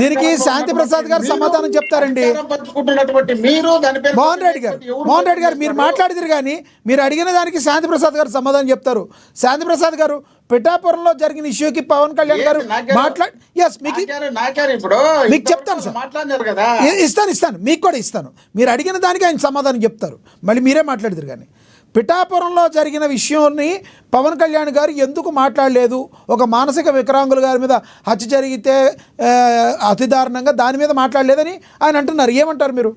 దీనికి శాంతి ప్రసాద్ గారు సమాధానం చెప్తారండి. పంచుకుంటున్నటువంటి మీరు దాని పేరు మోహన్ రెడ్డి గారు మీరు మాట్లాడిదిరు కానీ మీరు అడిగిన దానికి శాంతి ప్రసాద్ గారు సమాధానం చెప్తారు. శాంతి ప్రసాద్ గారు పిఠాపురంలో జరిగిన ఇష్యూకి పవన్ కళ్యాణ్ గారు మీకు చెప్తాను సార్, ఇస్తాను మీకు కూడా ఇస్తాను. మీరు అడిగిన దానికి ఆయన సమాధానం చెప్తారు. మళ్ళీ మీరే మాట్లాడిదిరు కానీ పిఠాపురంలో జరిగిన విషయాన్ని పవన్ కళ్యాణ్ గారు ఎందుకు మాట్లాడలేదు, ఒక మానసిక వికలాంగుల గారి మీద హత్య జరిగితే అతి దారుణంగా దాని మీద మాట్లాడలేదని ఆయన అంటున్నారు. ఏమంటారు మీరు?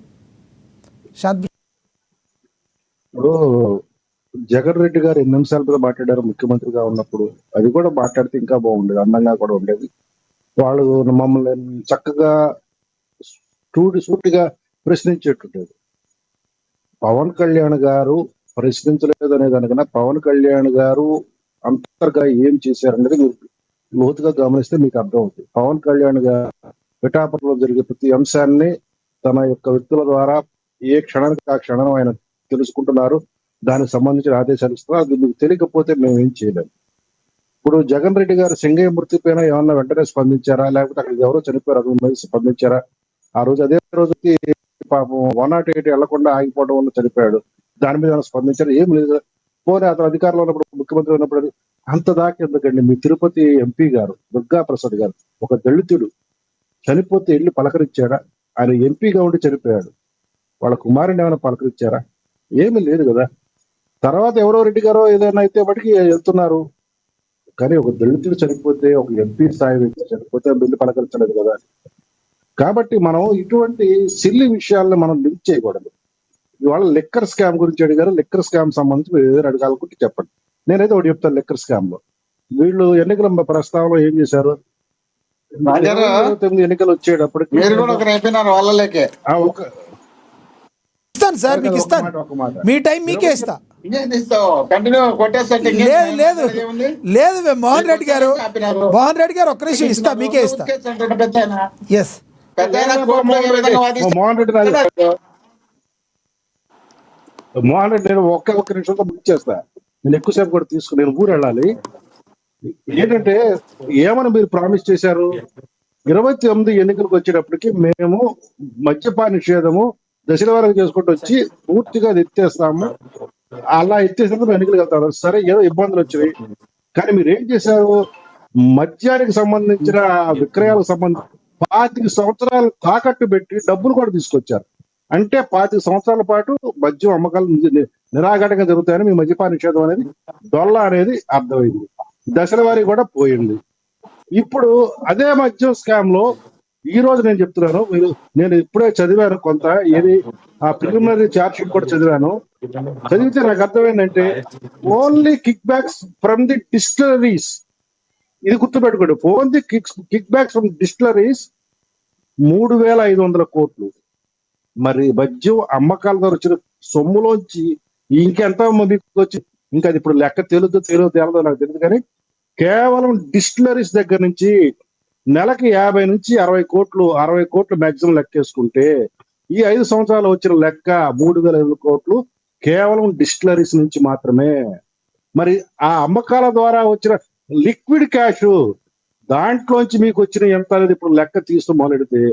ఇప్పుడు జగన్ రెడ్డి గారు ఎన్ని నిమిషాలతో మాట్లాడారు ముఖ్యమంత్రిగా ఉన్నప్పుడు, అది కూడా మాట్లాడితే ఇంకా బాగుండేది, అందంగా కూడా ఉండేది. వాళ్ళు మమ్మల్ని చక్కగా సూటిగా ప్రశ్నించేటుండేది. పవన్ కళ్యాణ్ గారు ప్రశ్నించలేదు అనే దానికన్నా పవన్ కళ్యాణ్ గారు అంతర్గా ఏం చేశారనేది మీరు లోతుగా గమనిస్తే మీకు అర్థమవుతుంది. పవన్ కళ్యాణ్ గారు పిఠాపురంలో జరిగే ప్రతి అంశాన్ని తన యొక్క వ్యక్తుల ద్వారా ఏ క్షణానికి ఆ క్షణం ఆయన తెలుసుకుంటున్నారు, దానికి సంబంధించిన ఆదేశాలు ఇస్తున్నారు. అది మీకు తెలియకపోతే మేము ఏం చేయలేము. ఇప్పుడు జగన్ రెడ్డి గారు సింగయ్య మృతి పైన ఏమన్నా వెంటనే స్పందించారా, లేకపోతే అక్కడ ఎవరో చనిపోయారు అక్కడ మీద స్పందించారా? ఆ రోజు అదే రోజుకి పాపం 108 వెళ్లకుండా ఆగిపోవడం వల్ల చనిపోయాడు, దాని మీద స్పందించారు? ఏం లేదు. పోనీ అతను అధికారంలో ఉన్నప్పుడు ముఖ్యమంత్రి ఉన్నప్పుడు అంత దాకా ఎందుకండి? మీ తిరుపతి ఎంపీ గారు దుర్గా ప్రసాద్ గారు ఒక దళితుడు చనిపోతే వెళ్ళి పలకరించాడా? ఆయన ఎంపీగా ఉండి చనిపోయాడు, వాళ్ళ కుమారుని ఏమైనా పలకరించారా? ఏమీ లేదు కదా. తర్వాత ఎవరో రెడ్డి గారో ఏదైనా అయితే బట్టికి వెళ్తున్నారు, కానీ ఒక దళితుడు చనిపోతే, ఒక ఎంపీ స్థాయి వ్యక్తి చనిపోతే వెళ్ళి పలకరించలేదు కదా. కాబట్టి మనం ఇటువంటి సిల్లి విషయాలను మనం లింక్ చేయకూడదు. ఇవాళ లిక్కర్ స్కామ్ గురించి అడిగారు. లిక్కర్ స్కామ్ సంబంధించి మీరు ఏదైనా అడగాలనుకుంటే చెప్పండి. నేనైతే ఒకటి చెప్తాను. లిక్కర్ స్కామ్ లో వీళ్ళు ఎన్నికల ప్రస్తావనలో ఏం చేశారు? 9 ఎన్నికలు వచ్చేటప్పటికి ఇస్తాను సార్, మీకు ఇస్తాను, మీ టైం మీకే ఇస్తా. లేదు మోహన్ రెడ్డి గారు ఒక్క నిమిషం ఇస్తా, మీకే ఇస్తా. ఎస్ మోహన్ రెడ్డి నేను ఒక్క నిమిషంతో ముగిచేస్తా. నేను ఎక్కువసేపు కూడా తీసుకుని నేను ఊరు వెళ్ళాలి. ఏంటంటే ఏమని మీరు ప్రామిస్ చేశారు? 29 ఎన్నికలకు వచ్చేటప్పటికి మేము మద్యపాన నిషేధము దశల వరకు చేసుకుంటూ వచ్చి పూర్తిగా అది ఎత్తేస్తాము, అలా ఎత్తేసినప్పుడు ఎన్నికలు వెళ్తారు. సరే, ఏదో ఇబ్బందులు వచ్చినాయి, కానీ మీరు ఏం చేశారు? మద్యానికి సంబంధించిన విక్రయాలకు సంబంధించి 25 సంవత్సరాలు తాకట్టు పెట్టి డబ్బులు కూడా తీసుకొచ్చారు. అంటే 25 సంవత్సరాల పాటు మద్యం అమ్మకాలు నిరాఘాటంగా జరుగుతాయని మీ మద్యపాన నిషేధం అనేది డొల్ల అనేది అర్థమైంది. దశల వారీ కూడా పోయింది. ఇప్పుడు అదే మద్యం స్కామ్ లో ఈ రోజు నేను చెప్తున్నాను, నేను ఇప్పుడే చదివాను కొంత, ఏది ఆ ప్రిలిమినరీ ఛార్జ్ షీట్ కూడా చదివాను. చదివితే నాకు అర్థమైందంటే only kick backs from the distilleries, ఇది గుర్తుపెట్టుకోండి, only kick backs from distilleries 3,500 కోట్లు. మరి మద్యం అమ్మకాల ద్వారా వచ్చిన సొమ్ములోంచి ఇంకెంత మీకు వచ్చి, ఇంకా అది ఇప్పుడు లెక్క తేలదో నాకు తెలియదు, కానీ కేవలం డిస్టిలరీస్ దగ్గర నుంచి నెలకి 50 నుంచి 60 కోట్లు 60 కోట్లు మ్యాక్సిమం లెక్కేసుకుంటే ఈ 5 సంవత్సరాలు వచ్చిన లెక్క 3,500 కోట్లు కేవలం డిస్టిలరీస్ నుంచి మాత్రమే. మరి ఆ అమ్మకాల ద్వారా వచ్చిన లిక్విడ్ క్యాష్ దాంట్లోంచి మీకు వచ్చిన ఎంత అనేది ఇప్పుడు లెక్క తీస్తూ మొదలెడితే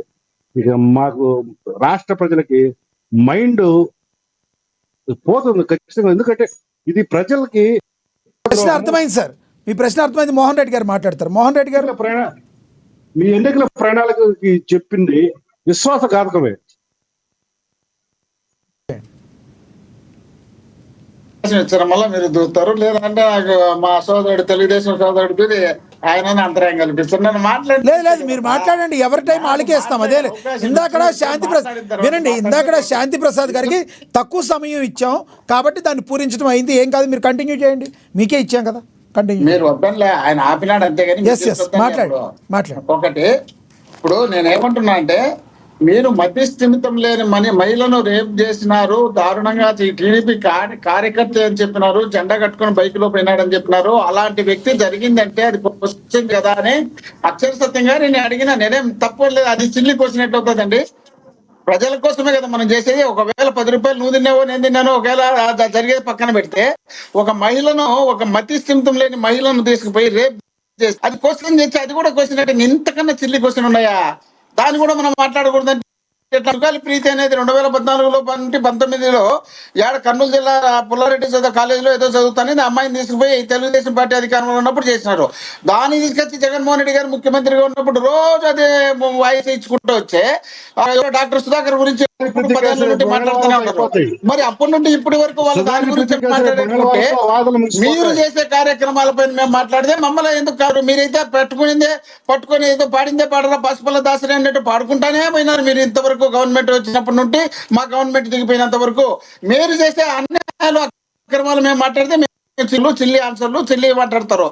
ఇక మాకు రాష్ట్ర ప్రజలకి మైండ్ పోతుంది ఖచ్చితంగా. ఎందుకంటే ఇది ప్రజలకి ప్రశ్న అర్థమైంది సార్, మీ ప్రశ్న అర్థమైంది. మోహన్ రెడ్డి గారు మాట్లాడతారు. మోహన్ రెడ్డి గారు, మీ ఎన్నికల ప్రణాళికకి చెప్పింది విశ్వాసఘాతకమే. మళ్ళీ మీరు దూతారు, లేదంటే నాకు మా సోదరుడు తెలుగుదేశం సోదరుడికి ఆయన అంతరాయం కల్పిస్తారు. నన్ను లేదు మీరు మాట్లాడండి, ఎవరి టైం వాళ్ళకే ఇస్తాం. అదే ఇందాక శాంతి ప్రసాద్ గారికి తక్కువ సమయం ఇచ్చాం కాబట్టి దాన్ని పూరించడం అయింది. ఏం కాదు, మీరు కంటిన్యూ చేయండి, మీకే ఇచ్చాం కదా, కంటిన్యూ. మీరు వద్దనిలే, ఆయన ఆపినాడు అంతేగాని మాట్లాడు. ఒకటి, ఇప్పుడు నేనేమంటున్నా అంటే, మీరు మధ్యస్థిమితం లేని మహిళను రేప్ చేసినారు దారుణంగా, టీడీపీ కార్యకర్త అని చెప్పినారు, జెండా కట్టుకుని బైక్ లో పోయినాడని చెప్పినారు. అలాంటి వ్యక్తి జరిగిందంటే అది క్వశ్చన్ కదా అని అక్షర సత్యంగా నేను అడిగినా. నేనేం తప్పు లేదు, అది చిల్లి క్వశ్చన్ ఎట్లా అవుతుందండి? ప్రజల కోసమే కదా మనం చేసేది. ఒకవేళ 10 రూపాయలు నువ్వు తిన్నావో నేను తిన్నానో ఒకవేళ జరిగేది పక్కన పెడితే, ఒక మహిళను, ఒక మతిస్థిమితం లేని మహిళను తీసుకుపోయి రేప్ చేసి అది క్వశ్చన్ చేసి అది కూడా క్వశ్చన్ అంటే ఇంతకన్నా చిల్లి క్వశ్చన్ ఉన్నాయా? దాన్ని కూడా మనం మాట్లాడకూడదంటే తుగాలి ప్రీతి అనేది 2014లో 19లో కర్నూలు జిల్లా పుల్లారెడ్డి కాలేజీలో ఏదో చదువుతానని అమ్మాయిని తీసుకుపోయి తెలుగుదేశం పార్టీ అధికారంలో ఉన్నప్పుడు చేసినారు. దాన్ని తీసుకొచ్చి జగన్మోహన్ రెడ్డి గారు ముఖ్యమంత్రిగా ఉన్నప్పుడు రోజు అదే వాయిస్ ఇచ్చుకుంటూ వచ్చే డాక్టర్ సుధాకర్ గురించి 10 ఏళ్ళ నుండి మాట్లాడుతూనే ఉంటారు. మరి అప్పటి నుండి ఇప్పటి వరకు వాళ్ళు దాని గురించి మాట్లాడేటంటే మీరు చేసే కార్యక్రమాలపైన మేము మాట్లాడితే మమ్మల్ని ఎందుకు కాదు? మీరైతే పట్టుకుని ఏదో పాడిందే పాడరా పసుపల్ల దాసరి అన్నట్టు పాడుకుంటానే పోయినారు మీరు ఇంతవరకు. గవర్నమెంట్ వచ్చినప్పటి నుండి మా గవర్నమెంట్ దిగిపోయినంత వరకు మీరు చేసే అన్యాయాలు అక్రమాలు మేము మాట్లాడితే చిల్లి ఆన్సర్లు చిల్లి మాట్లాడతారు.